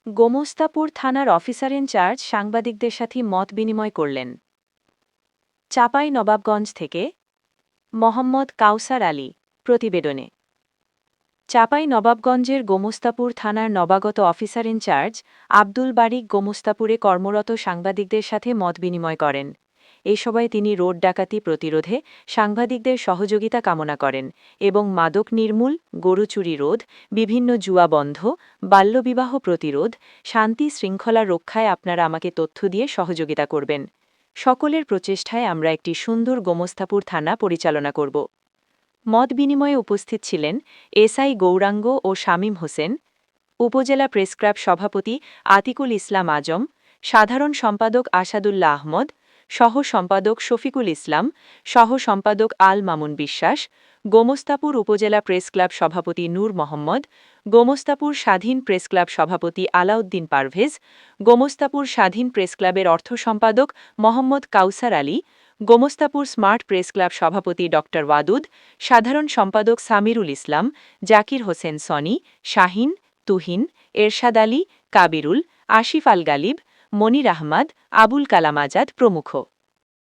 গোমস্তাপুর থানার officer in charge সাংবাদিকদের সাথে মত বিনিময় করলেন। চাঁপাই নবাবগঞ্জ থেকে মোহাম্মদ কাউসার আলী প্রতিবেদনে। চাঁপাই নবাবগঞ্জের গোমস্তাপুর থানার নবাগত অফিসার ইনচার্জ আব্দুল বারিক গোমস্তাপুরে কর্মরত সাংবাদিকদের সাথে মত বিনিময় করেন। এ সময় তিনি রোড ডাকাতি প্রতিরোধে সাংবাদিকদের সহযোগিতা কামনা করেন এবং মাদক নির্মূল, গরু চুরি রোধ, বিভিন্ন জুয়া বন্ধ, বাল্যবিবাহ প্রতিরোধ, শান্তি শৃঙ্খলা রক্ষায় আপনারা আমাকে তথ্য দিয়ে সহযোগিতা করবেন। সকলের প্রচেষ্টায় আমরা একটি সুন্দর গোমস্তাপুর থানা পরিচালনা করব। মত বিনিময়ে উপস্থিত ছিলেন এসআই গৌরাঙ্গ ও শামীম হোসেন, উপজেলা প্রেসক্লাব সভাপতি আতিকুল ইসলাম আজম, সাধারণ সম্পাদক আসাদুল্লাহ আহমদ, সহ সম্পাদক শফিকুল ইসলাম, সহ সম্পাদক আল মামুন বিশ্বাস, গোমস্তাপুর উপজেলা প্রেসক্লাব সভাপতি নূর মোহাম্মদ, গোমস্তাপুর স্বাধীন প্রেসক্লাব সভাপতি আলাউদ্দিন পারভেজ, গোমস্তাপুর স্বাধীন প্রেসক্লাবের অর্থ সম্পাদক মোহাম্মদ কাউসার আলী, গোমস্তাপুর স্মার্ট প্রেসক্লাব সভাপতি ড ওয়াদুদ, সাধারণ সম্পাদক সামিরুল ইসলাম, জাকির হোসেন সনি, শাহিন, তুহিন, এরশাদ আলী, কাবিরুল, আসিফ আল গালিব, মনির আহমদ, আবুল কালাম আজাদ প্রমুখ।